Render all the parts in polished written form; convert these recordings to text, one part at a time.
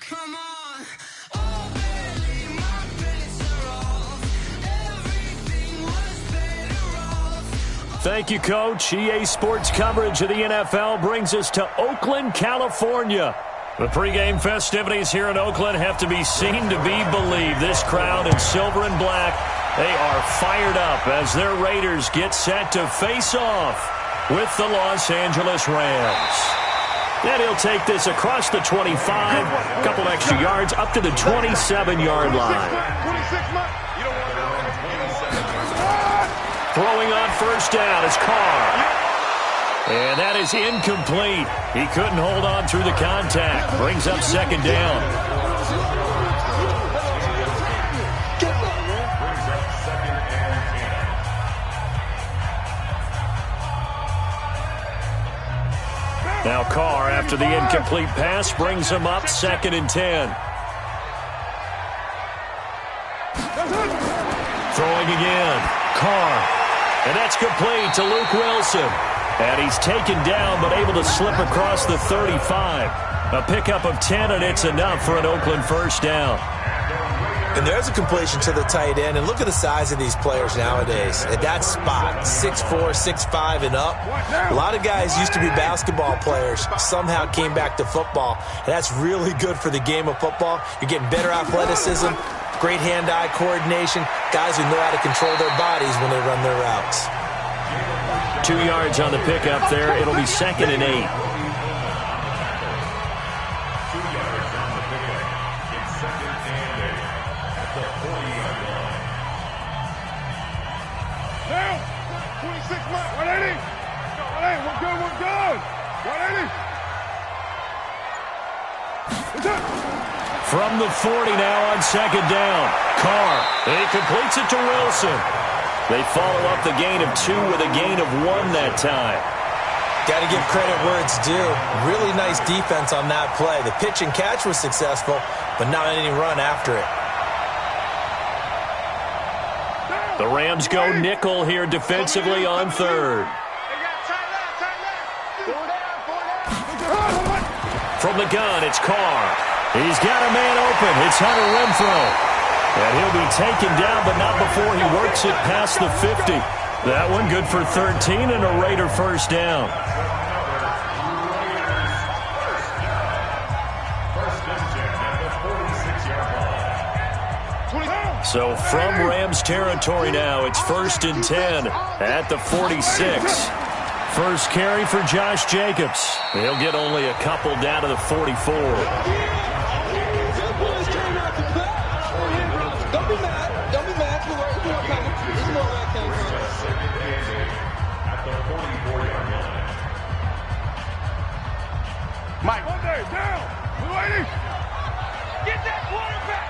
Come on. Oh, baby, my bets are off. Everything was better off. Thank you, Coach. EA Sports coverage of the NFL brings us to Oakland, California. The pregame festivities here in Oakland have to be seen to be believed. This crowd in silver and black, they are fired up as their Raiders get set to face off with the Los Angeles Rams. And he'll take this across the 25, a couple extra yards, up to the 27-yard line. Throwing on first down is Carr. And that is incomplete. He couldn't hold on through the contact. Brings up second down. Now Carr, after the incomplete pass, brings him up 2nd and 10. Throwing again. Carr. And that's complete to Luke Wilson. And he's taken down but able to slip across the 35. A pickup of 10, and it's enough for an Oakland first down. And there's a completion to the tight end. And look at the size of these players nowadays. At that spot, 6'4", 6'5", and up. A lot of guys used to be basketball players, somehow came back to football. And that's really good for the game of football. You're getting better athleticism, great hand-eye coordination, guys who know how to control their bodies when they run their routes. 2 yards on the pickup there. It'll be 2nd and 8. From the 40 now on second down. Carr, and he completes it to Wilson. They follow up the gain of 2 with a gain of 1 that time. Got to give credit where it's due. Really nice defense on that play. The pitch and catch was successful, but not any run after it. The Rams go nickel here defensively on 3rd. From the gun, it's Carr. He's got a man open. It's Hunter Renfrow. And he'll be taken down, but not before he works it past the 50. That one good for 13 and a Raider first down. So from Rams territory now, it's 1st and 10 at the 46. First carry for Josh Jacobs. He'll get only a couple down to the 44. Mike, one day, down. Get that quarterback.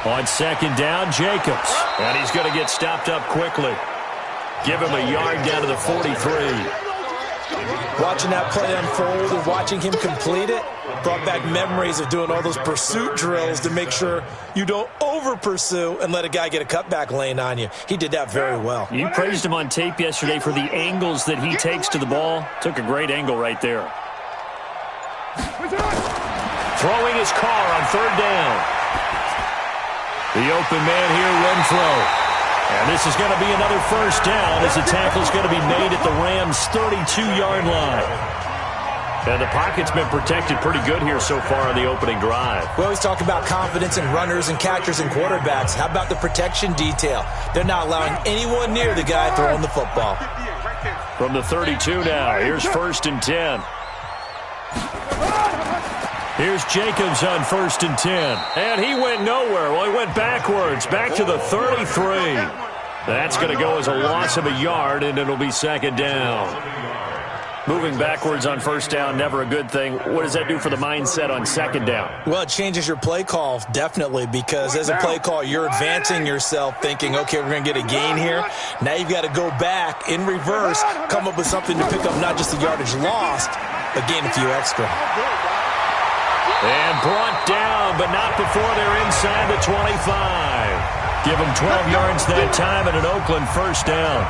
On second down, Jacobs. And he's going to get stopped up quickly. Give him a yard down to the 43. Watching that play unfold and watching him complete it brought back memories of doing all those pursuit drills to make sure you don't over-pursue and let a guy get a cutback lane on you. He did that very well. You praised him on tape yesterday for the angles that he takes to the ball. Took a great angle right there. Throwing his Carr on 3rd down. The open man here, Renfrow. And this is going to be another first down as the tackle's going to be made at the Rams' 32-yard line. And the pocket's been protected pretty good here so far on the opening drive. We always talk about confidence in runners and catchers and quarterbacks. How about the protection detail? They're not allowing anyone near the guy throwing the football. From the 32 now, here's 1st and 10. Here's Jacobs on 1st and 10. And he went nowhere. Well, he went backwards, back to the 33. That's going to go as a loss of a yard, and it'll be 2nd down. Moving backwards on first down, never a good thing. What does that do for the mindset on 2nd down? Well, it changes your play call, definitely, because as a play call, you're advancing yourself thinking, okay, we're going to get a gain here. Now you've got to go back in reverse, come up with something to pick up not just the yardage lost, but gain a few extra. And brought down, but not before they're inside the 25. Give them 12 yards that time and an Oakland first down.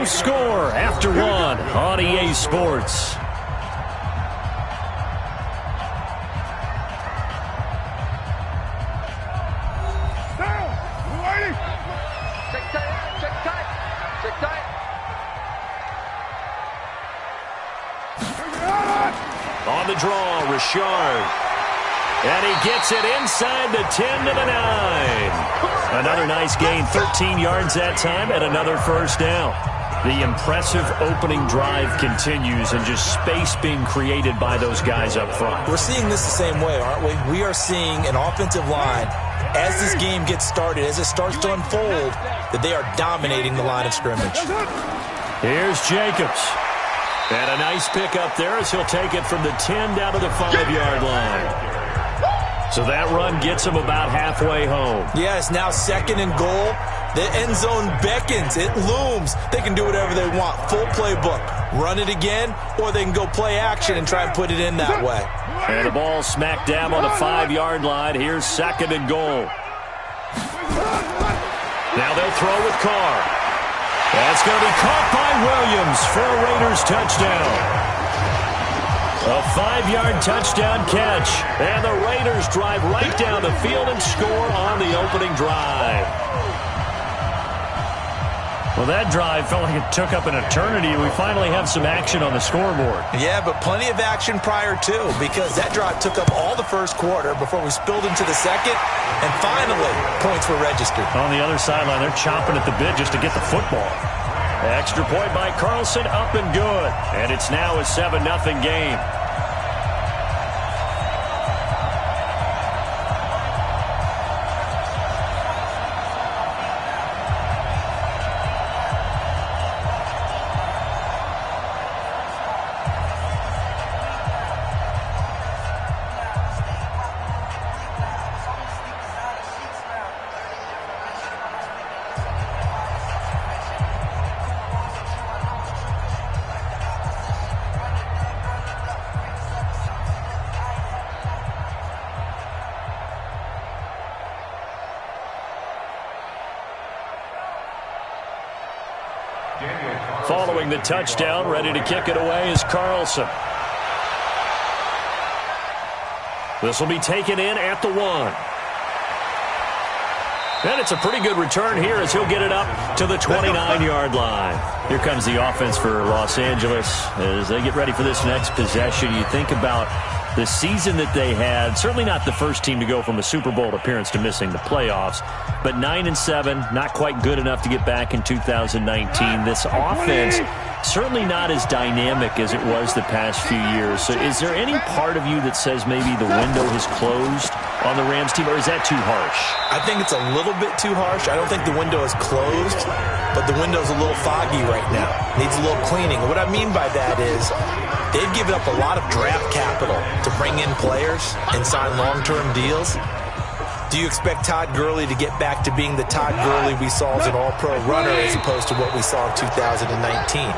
No score after one on EA Sports. On the draw, Richard. And he gets it inside the 10 to the 9. Another nice gain, 13 yards that time, and another first down. The impressive opening drive continues, and just space being created by those guys up front. We're seeing this the same way, aren't we? We are seeing an offensive line, as this game gets started, as it starts to unfold, that they are dominating the line of scrimmage. Here's Jacobs. And a nice pickup there as he'll take it from the 10 down to the 5-yard line. So that run gets him about halfway home. Yeah, it's now 2nd and goal. The end zone beckons. It looms. They can do whatever they want. Full playbook. Run it again, or they can go play action and try and put it in that way. And the ball smack dab on the 5-yard line. Here's 2nd and goal. Now they'll throw with Carr. That's going to be caught by Williams for a Raiders touchdown. A 5-yard touchdown catch. And the Raiders drive right down the field and score on the opening drive. Well, that drive felt like it took up an eternity. We finally have some action on the scoreboard. Yeah, but plenty of action prior to, because that drive took up all the first quarter before we spilled into the second, and finally, points were registered. On the other sideline, they're chomping at the bit just to get the football. Extra point by Carlson, up and good. And it's now a 7-0 game. Following the touchdown, ready to kick it away is Carlson. This will be taken in at the 1. And it's a pretty good return here as he'll get it up to the 29-yard line. Here comes the offense for Los Angeles as they get ready for this next possession. You think about the season that they had, certainly not the first team to go from a Super Bowl appearance to missing the playoffs, but 9-7, not quite good enough to get back in 2019. This offense certainly not as dynamic as it was the past few years. So is there any part of you that says maybe the window has closed on the Rams team, or is that too harsh? I think it's a little bit too harsh. I don't think the window is closed, but the window's a little foggy right now. Needs a little cleaning. What I mean by that is they've given up a lot of draft capital to bring in players and sign long-term deals. Do you expect Todd Gurley to get back to being the Todd Gurley we saw as an all-pro runner as opposed to what we saw in 2019?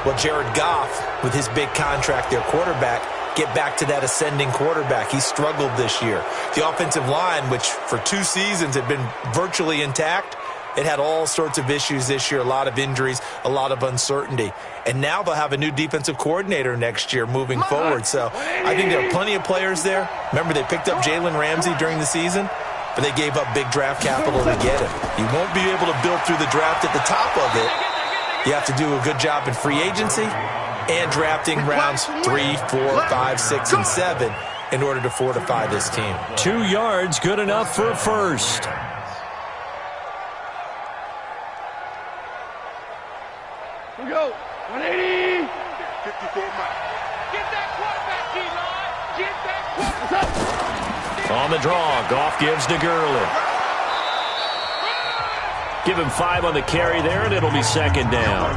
Well, Jared Goff, with his big contract, their quarterback, get back to that ascending quarterback. He struggled this year. The offensive line, which for 2 seasons had been virtually intact, it had all sorts of issues this year, a lot of injuries, a lot of uncertainty. And now they'll have a new defensive coordinator next year moving forward. So I think there are plenty of players there. Remember, they picked up Jalen Ramsey during the season, but they gave up big draft capital to get him. You won't be able to build through the draft at the top of it. You have to do a good job in free agency and drafting rounds 3, 4, 5, 6, and 7 in order to fortify this team. 2 yards, good enough for a first. Here we go. 180. 54 miles. Get that quarterback, D-line. Get that quarterback. On the draw, Goff gives to Gurley. Give him 5 on the carry there, and it'll be 2nd down.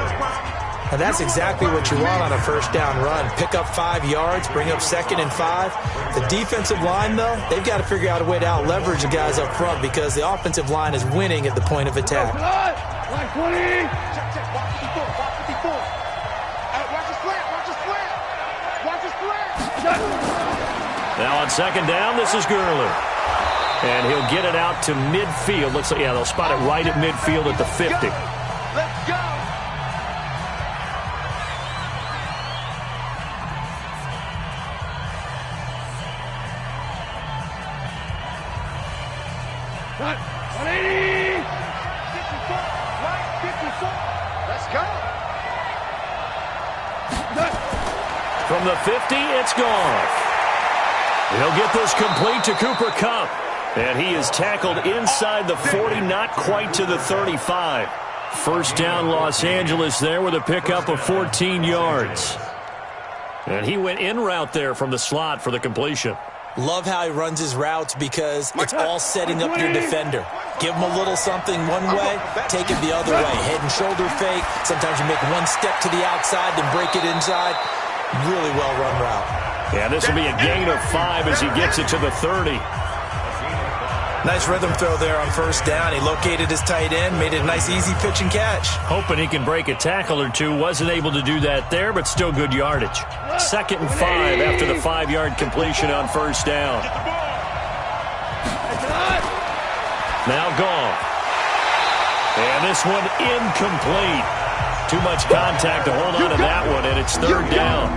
And that's exactly what you want on a first down run. Pick up 5 yards, bring up 2nd and 5. The defensive line, though, they've got to figure out a way to out-leverage the guys up front because the offensive line is winning at the point of attack. Like 20. Check. Watch 54. Watch 54. Watch the slant. Watch the slant. Watch the slant. Now on 2nd down, this is Gurley. And he'll get it out to midfield. Looks like, yeah, they'll spot it right at midfield at the 50. Let's go. 180. 54, right, 54. Let's go. From the 50, it's gone. He'll get this complete to Cooper Kupp. And he is tackled inside the 40, not quite to the 35. First down, Los Angeles there with a pickup of 14 yards. And he went in route there from the slot for the completion. Love how he runs his routes because it's all setting up your defender. Give him a little something one way, take it the other way. Head and shoulder fake. Sometimes you make one step to the outside, then break it inside. Really well-run route. And this will be a gain of 5 as he gets it to the 30. Nice rhythm throw there on first down. He located his tight end, made it a nice, easy pitch and catch. Hoping he can break a tackle or two. Wasn't able to do that there, but still good yardage. 2nd and 5 after the 5-yard completion on first down. Now gone. And this one incomplete. Too much contact to hold on to that one, and it's 3rd down.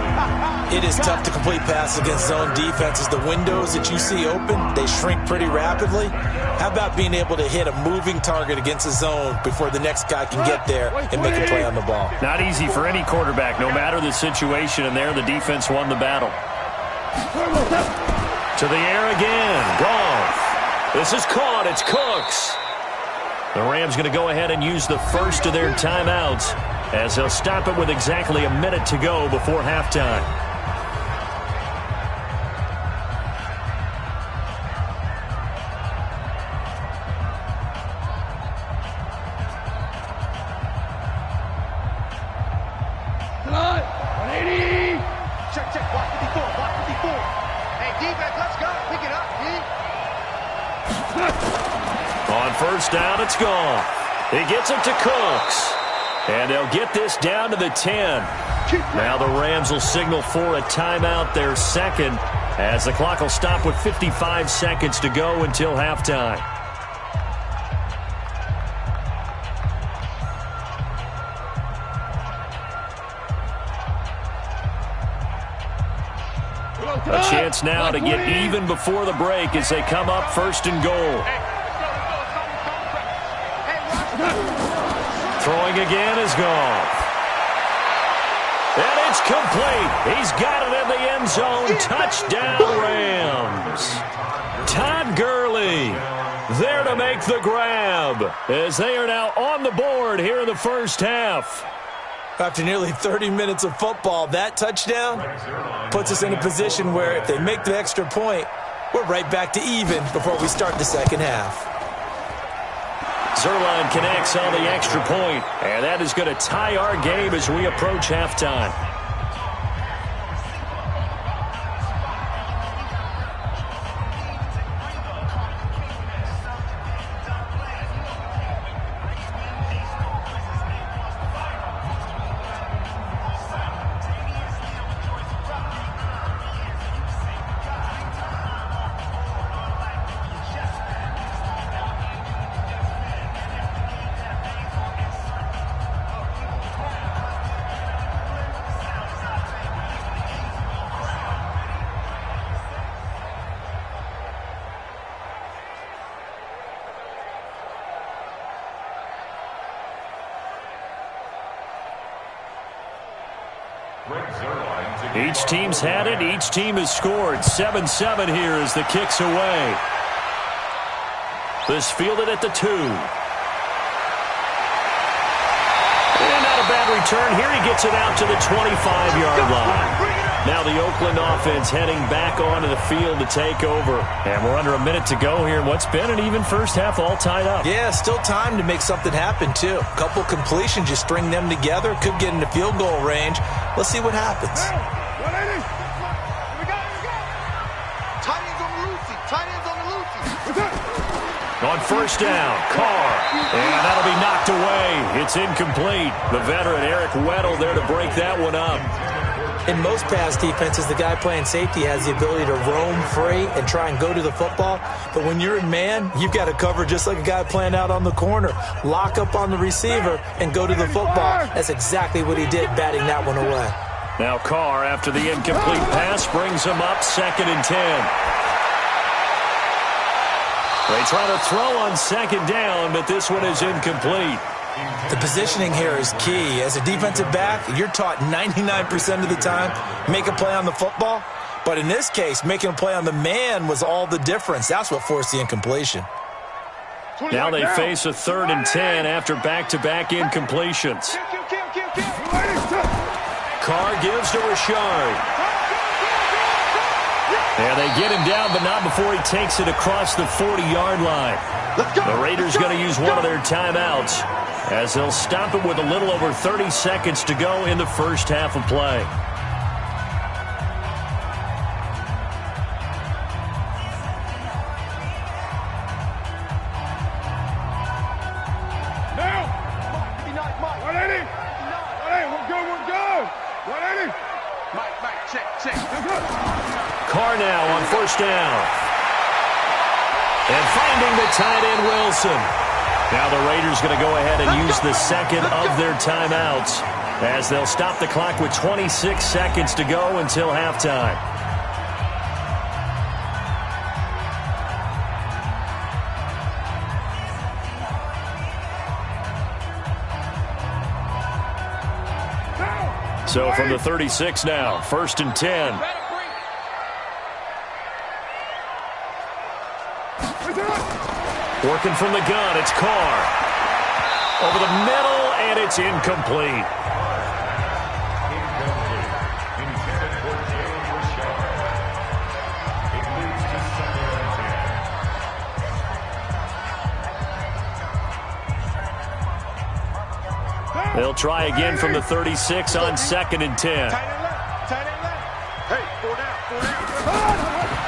It is tough to complete passes against zone defenses. The windows that you see open, they shrink pretty rapidly. How about being able to hit a moving target against a zone before the next guy can get there and make a play on the ball? Not easy for any quarterback, no matter the situation, and there the defense won the battle. To the air again. Goff. This is caught. It's Cooks. The Rams going to go ahead and use the first of their timeouts as they'll stop it with exactly a minute to go before halftime. Tonight, 180. Check, block 54, block 54. Hey, defense, let's go. Pick it up, D. On first down, it's gone. He gets it to Cooks. And they'll get this down to the 10. Now the Rams will signal for a timeout, their second, as the clock will stop with 55 seconds to go until halftime. A chance now to get even before the break as they come up 1st and goal. Throwing again is gone. And it's complete. He's got it in the end zone. Touchdown, Rams. Todd Gurley there to make the grab as they are now on the board here in the first half. After nearly 30 minutes of football, that touchdown puts us in a position where if they make the extra point, we're right back to even before we start the second half. Zerline connects on the extra point, and that is going to tie our game as we approach halftime. Each team's had it. Each team has scored. 7-7 here as the kick's away. This fielded at the 2. And not a bad return. Here he gets it out to the 25-yard line. Now the Oakland offense heading back onto the field to take over. And we're under a minute to go here in what's been an even first half, all tied up. Yeah, still time to make something happen, too. A couple completions, you string them together, could get into field goal range. Let's see what happens. Tight ends on the loosey. Tight ends on the loosey. On first down, Carr. And that'll be knocked away. It's incomplete. The veteran Eric Weddle there to break that one up. In most pass defenses, the guy playing safety has the ability to roam free and try and go to the football. But when you're in man, you've got to cover just like a guy playing out on the corner. Lock up on the receiver and go to the football. That's exactly what he did, batting that one away. Now Carr, after the incomplete pass, brings him up 2nd and 10. They try to throw on second down, but this one is incomplete. The positioning here is key. As a defensive back, you're taught 99% of the time, make a play on the football. But in this case, making a play on the man was all the difference. That's what forced the incompletion. Now they face a 3rd and 10 after back-to-back incompletions. Carr gives to Richard. And they get him down, but not before he takes it across the 40-yard line. The Raiders going to use one of their timeouts as they'll stop it with a little over 30 seconds to go in the first half of play. Carr now on first down. And finding the tight end, Wilson. Now the Raiders going to go ahead and use the second of their timeouts as they'll stop the clock with 26 seconds to go until halftime. So from the 36 now, 1st and 10. Working from the gun, it's Carr. Over the middle, and it's incomplete. They'll try again from the 36 on 2nd and 10.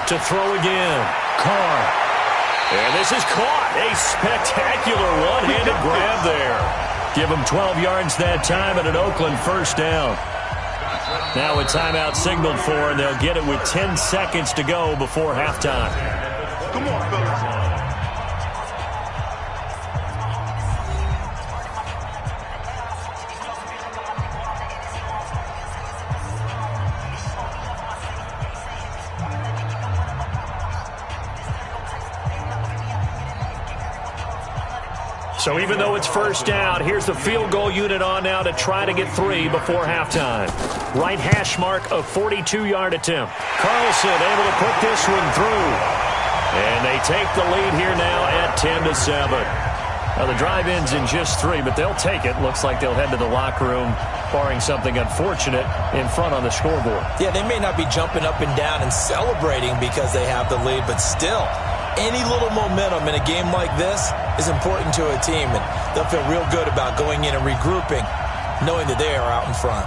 To throw again, Carr. And this is caught. A spectacular one-handed grab there. Give them 12 yards that time and an Oakland first down. Now a timeout signaled for, and they'll get it with 10 seconds to go before halftime. Come on, fellas. So even though it's first down, here's the field goal unit on now to try to get 3 before halftime. Right hash mark, a 42-yard attempt. Carlson able to put this one through. And they take the lead here now at 10-7. Now the drive ends in just 3, but they'll take it. Looks like they'll head to the locker room, barring something unfortunate, in front on the scoreboard. Yeah, they may not be jumping up and down and celebrating because they have the lead, but still, any little momentum in a game like this is important to a team, and they'll feel real good about going in and regrouping, knowing that they are out in front.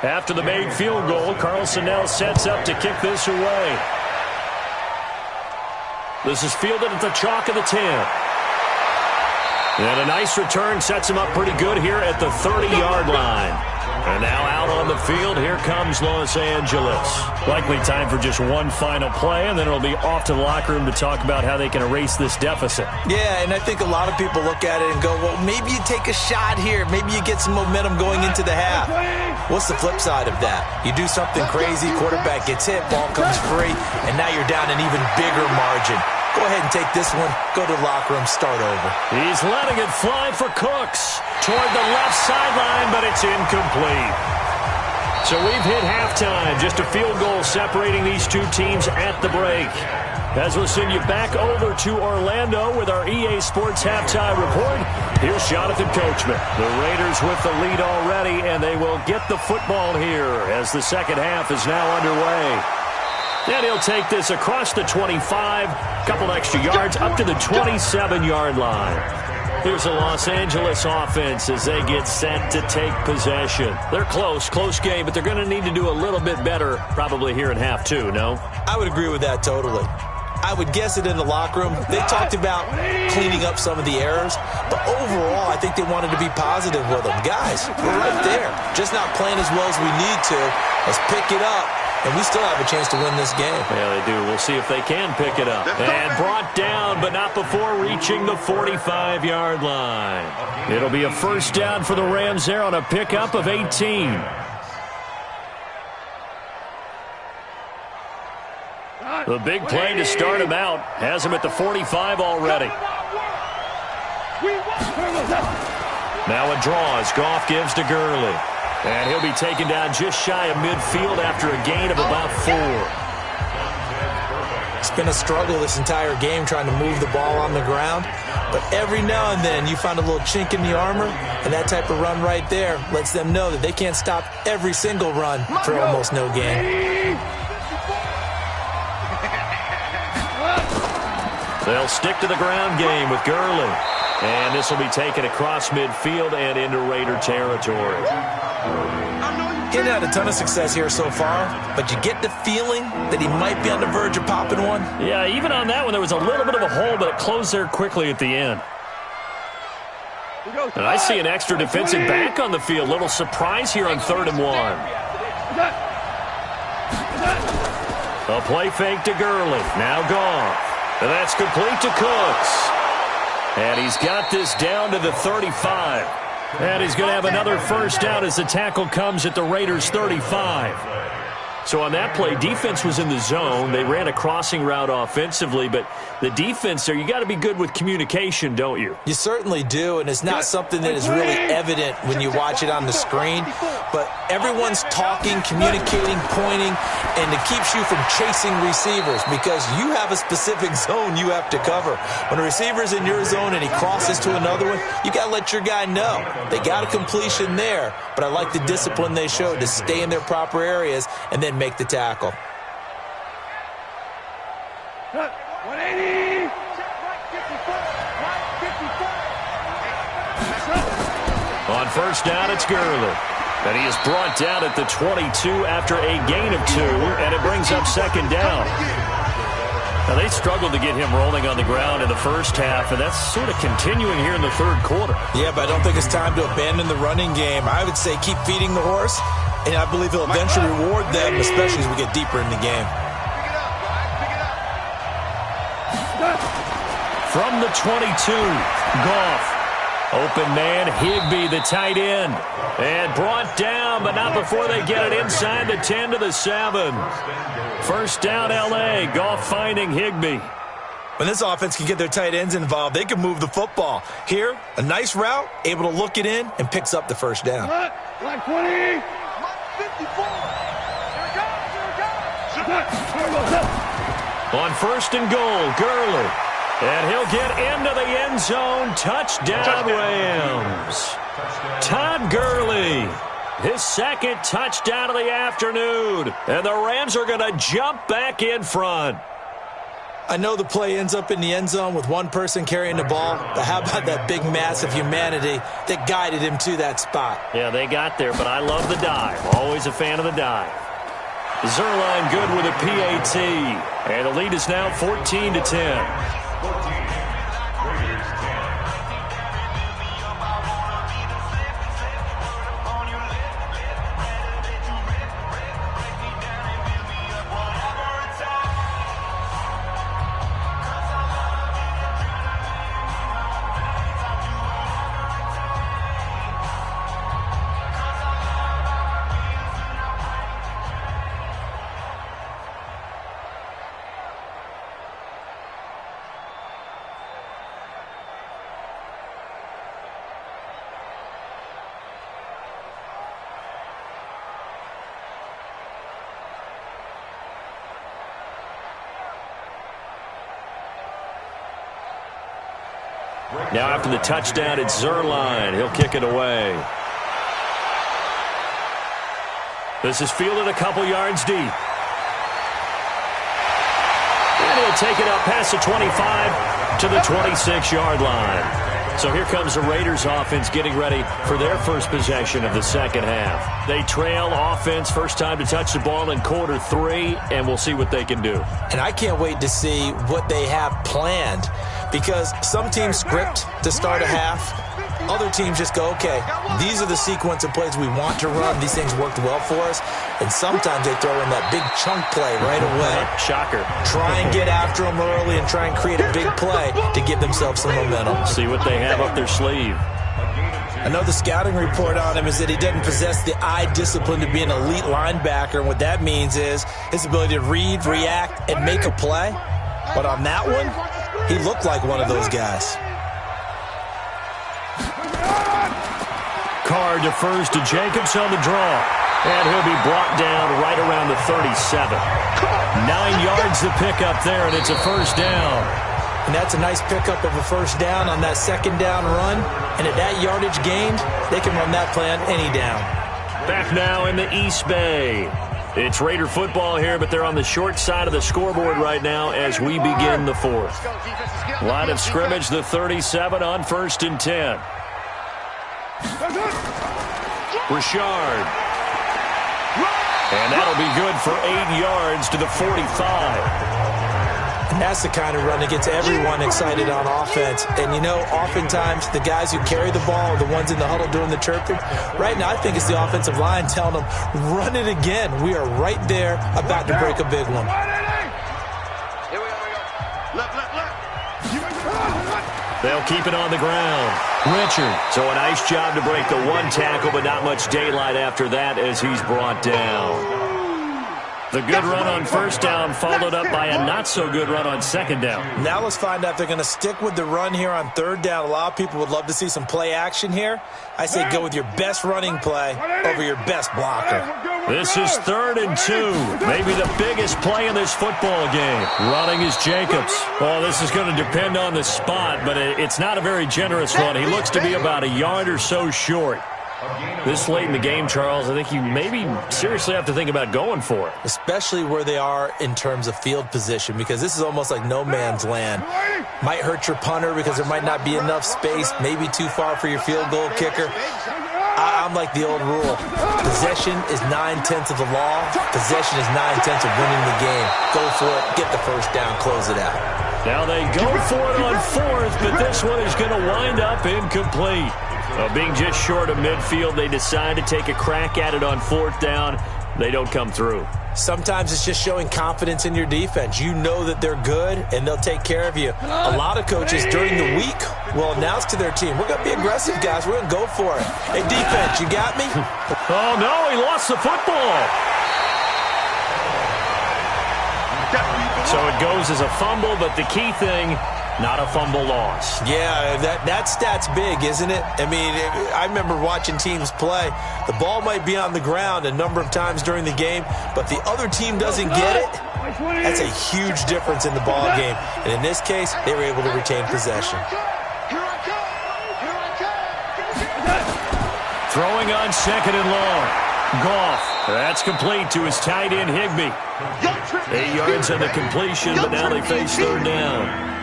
After the made field goal, Carlson now sets up to kick this away. This is fielded at the chalk of the 10. And a nice return sets him up pretty good here at the 30-yard line. And now out on the field, here comes Los Angeles. Likely time for just one final play, and then it'll be off to the locker room to talk about how they can erase this deficit. Yeah, and I think a lot of people look at it and go, well, maybe you take a shot here. Maybe you get some momentum going into the half. What's the flip side of that? You do something crazy, quarterback gets hit, ball comes free, and now you're down an even bigger margin. Go ahead and take this one, go to the locker room, start over. He's letting it fly for Cooks toward the left sideline, but it's incomplete. So we've hit halftime. Just a field goal separating these two teams at the break. As we'll send you back over to Orlando with our EA Sports Halftime Report, here's Jonathan Coachman. The Raiders with the lead already, and they will get the football here as the second half is now underway. And he'll take this across the 25, couple extra yards, up to the 27-yard line. Here's the Los Angeles offense as they get set to take possession. They're close game, but they're going to need to do a little bit better probably here in half two, no? I would agree with that totally. I would guess it in the locker room. They talked about cleaning up some of the errors, but overall, I think they wanted to be positive with them. Guys, we're right there. Just not playing as well as we need to. Let's pick it up, and we still have a chance to win this game. Yeah, they do. We'll see if they can pick it up. And brought down, but not before reaching the 45-yard line. It'll be a first down for the Rams there on a pickup of 18. The big play to start him out has him at the 45 already. Now a draw as Goff gives to Gurley. And he'll be taken down just shy of midfield after a gain of about 4. It's been a struggle this entire game trying to move the ball on the ground. But every now and then you find a little chink in the armor, and that type of run right there lets them know that they can't stop every single run for almost no gain. They'll stick to the ground game with Gurley. And this will be taken across midfield and into Raider territory. He's had a ton of success here so far, but you get the feeling that he might be on the verge of popping one. Yeah, even on that one, there was a little bit of a hole, but it closed there quickly at the end. And I see an extra defensive back on the field. Little surprise here on 3rd and 1. A play fake to Gurley. Now Goff. And that's complete to Cooks. And he's got this down to the 35. And he's going to have another first down as the tackle comes at the Raiders' 35. So on that play, defense was in the zone. They ran a crossing route offensively, but the defense there, you got to be good with communication, don't you? You certainly do, and it's not something that is really evident when you watch it on the screen. But everyone's talking, communicating, pointing, and it keeps you from chasing receivers because you have a specific zone you have to cover. When a receiver's in your zone and he crosses to another one, you got to let your guy know. They got a completion there, but I like the discipline they showed to stay in their proper areas and then make the tackle. 180. On first down, it's Gurley. And he is brought down at the 22 after a gain of 2, and it brings up second down. Now, they struggled to get him rolling on the ground in the first half, and that's sort of continuing here in the 3rd quarter. Yeah, but I don't think it's time to abandon the running game. I would say keep feeding the horse, and I believe he'll eventually reward them, especially as we get deeper in the game. From the 22, Goff. Open man, Higbee, the tight end. And brought down, but not before they get it inside the 10 to the 7. First down, L.A. Goff finding Higbee. When this offense can get their tight ends involved, they can move the football. Here, a nice route, able to look it in, and picks up the first down. Like 20. On first and goal, Gurley. And he'll get into the end zone. Touchdown, Rams. Todd Gurley, his 2nd touchdown of the afternoon. And the Rams are going to jump back in front. I know the play ends up in the end zone with one person carrying the ball, but how about that big mass of humanity that guided him to that spot? Yeah, they got there, but I love the dive. Always a fan of the dive. Zerline good with a PAT. And the lead is now 14-10. Now after the touchdown, it's Zerline. He'll kick it away. This is fielded a couple yards deep. And he'll take it up past the 25 to the 26-yard line. So here comes the Raiders offense getting ready for their first possession of the second half. They trail offense, first time to touch the ball in quarter 3, and we'll see what they can do. And I can't wait to see what they have planned, because some teams script to start a half. Other teams just go, okay, these are the sequence of plays we want to run. These things worked well for us. And sometimes they throw in that big chunk play right away. Shocker. Try and get after them early and try and create a big play to give themselves some momentum. See what they have up their sleeve. I know the scouting report on him is that he doesn't possess the eye discipline to be an elite linebacker. And what that means is his ability to read, react, and make a play. But on that one, he looked like one of those guys. Carr defers to Jacobs on the draw. And he'll be brought down right around the 37. 9 yards to pick up there, and it's a first down. And that's a nice pickup of a first down on that second down run. And at that yardage gained, they can run that play on any down. Back now in the East Bay. It's Raider football here, but they're on the short side of the scoreboard right now as we begin the fourth. Line of scrimmage, the 37 on 1st and 10. Richard. And that'll be good for 8 yards to the 45. And that's the kind of run that gets everyone excited on offense. And, you know, oftentimes the guys who carry the ball are the ones in the huddle doing the chirping. Right now, I think it's the offensive line telling them, run it again. We are right there about to break a big one. Here we go. Left. They'll keep it on the ground. Richard. So a nice job to break the one tackle, but not much daylight after that as he's brought down. The good run on first down followed up by a not-so-good run on second down. Now let's find out if they're going to stick with the run here on third down. A lot of people would love to see some play action here. I say go with your best running play over your best blocker. This is 3rd and 2. Maybe the biggest play in this football game. Running is Jacobs. Well, this is going to depend on the spot, but it's not a very generous run. He looks to be about a yard or so short. This late in the game, Charles, I think you maybe seriously have to think about going for it. Especially where they are in terms of field position, because this is almost like no man's land. Might hurt your punter because there might not be enough space, maybe too far for your field goal kicker. I'm like the old rule. Possession is 9/10 of the law. Possession is 9/10 of winning the game. Go for it, get the first down, close it out. Now they go for it on 4th, but this one is going to wind up incomplete. Being just short of midfield, they decide to take a crack at it on 4th down. They don't come through. Sometimes it's just showing confidence in your defense. You know that they're good, and they'll take care of you. A lot of coaches during the week will announce to their team, we're going to be aggressive, guys. We're going to go for it. Hey, defense, you got me? Oh, no, he lost the football. So it goes as a fumble, but the key thing, not a fumble loss. Yeah, that stat's big, isn't it? I mean, I remember watching teams play. The ball might be on the ground a number of times during the game, but the other team doesn't get it. That's a huge difference in the ball game. And in this case, they were able to retain possession. Throwing on 2nd and long. Goff. That's complete to his tight end, Higbee. 8 yards on the completion, but now they face 3rd down.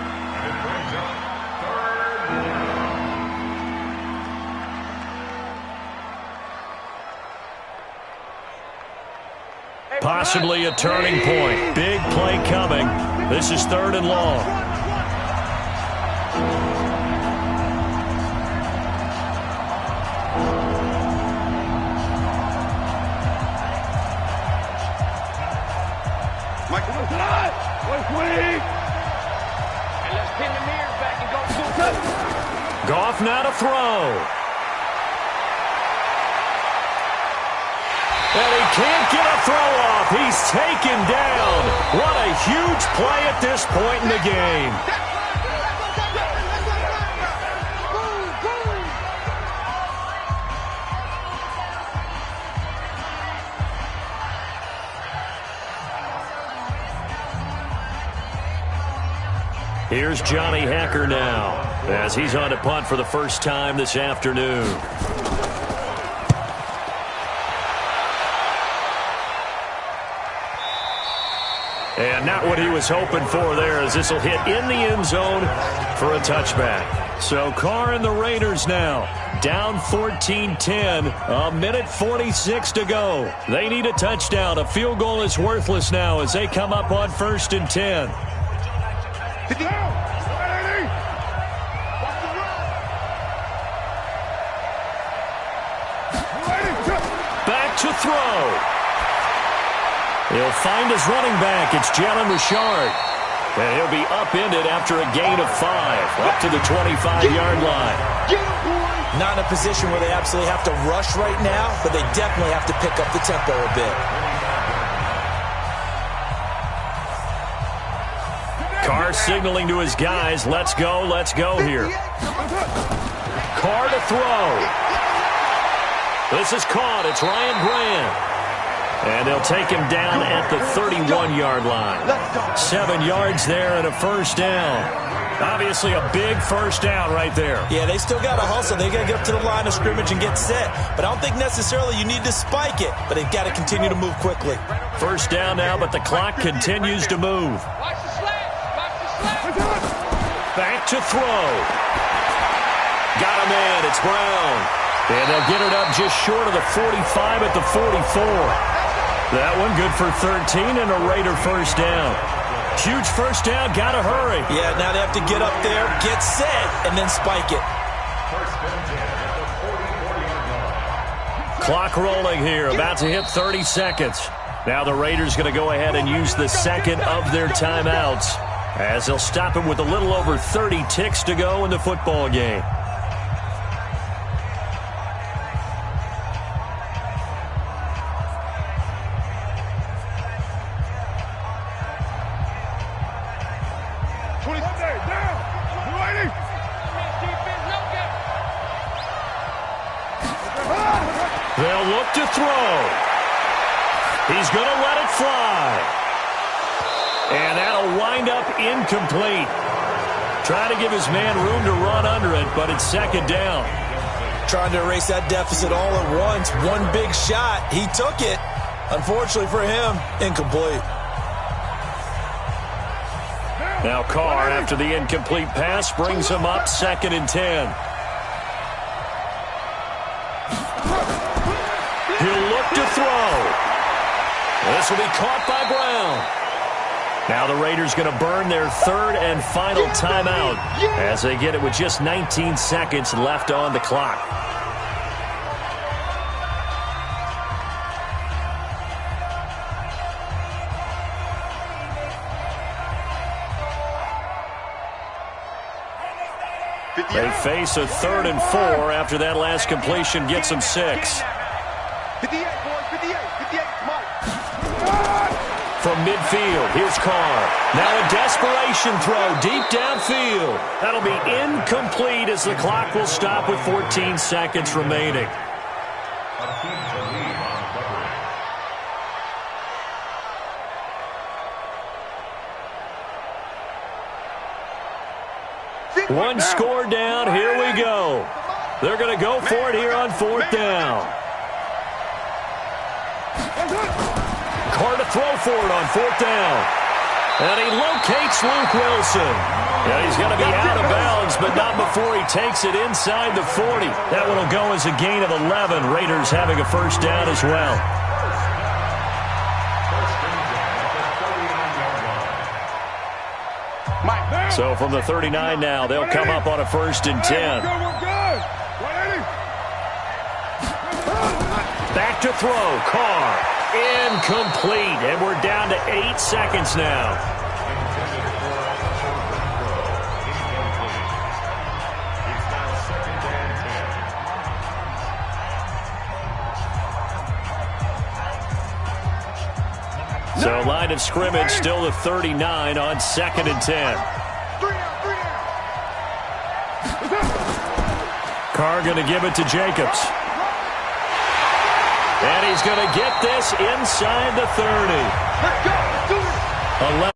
Possibly a turning point. Big play coming. This is 3rd and long. Goff now to throw. And he can't get a throw off. He's taken down. What a huge play at this point in the game. Here's Johnny Hacker now as he's on to punt for the first time this afternoon. And not what he was hoping for there, as this will hit in the end zone for a touchback. So Carr and the Raiders now down 14-10, a minute 46 to go. They need a touchdown. A field goal is worthless now as they come up on 1st and 10. Back to throw. He'll find his running back. It's Jalen Richard. And he'll be upended after a gain of 5, up to the 25-yard line. Not in a position where they absolutely have to rush right now, but they definitely have to pick up the tempo a bit. Carr signaling to his guys, let's go here. Carr to throw. This is caught. It's Ryan Grant. And they'll take him down at the 31-yard line. 7 yards there and a first down. Obviously a big first down right there. Yeah, they still got to hustle. They got to get up to the line of scrimmage and get set. But I don't think necessarily you need to spike it, but they've got to continue to move quickly. First down now, but the clock continues to move. Back to throw. Got a man. It's Brown. And they'll get it up just short of the 45 at the 44. That one good for 13 and a Raider first down. Huge first down, gotta hurry. Yeah, now they have to get up there, get set, and then spike it. Clock rolling here, about to hit 30 seconds. Now the Raiders going to go ahead and use the second of their timeouts as they'll stop him with a little over 30 ticks to go in the football game. They'll look to throw. He's going to let it fly. And that'll wind up incomplete. Trying to give his man room to run under it, but it's second down. Trying to erase that deficit all at once. One big shot. He took it. Unfortunately for him, incomplete. Now Carr, after the incomplete pass, brings him up 2nd and 10. He'll look to throw. This will be caught by Brown. Now the Raiders going to burn their 3rd and final timeout as they get it with just 19 seconds left on the clock. They face a 3rd and 4 after that last completion gets them 6. 58, boys, 58, Mike. From midfield, here's Carr. Now a desperation throw deep downfield. That'll be incomplete as the clock will stop with 14 seconds remaining. One score down, here we go. They're going to go for it here on 4th down. Carr to throw for it on 4th down. And he locates Luke Wilson. Yeah, he's going to be out of bounds, but not before he takes it inside the 40. That one will go as a gain of 11. Raiders having a first down as well. So from the 39 now, they'll come up on a 1st and 10. Back to throw, Carr. Incomplete, and we're down to 8 seconds now. So line of scrimmage still the 39 on 2nd and 10. Carr going to give it to Jacobs. And he's going to get this inside the 30.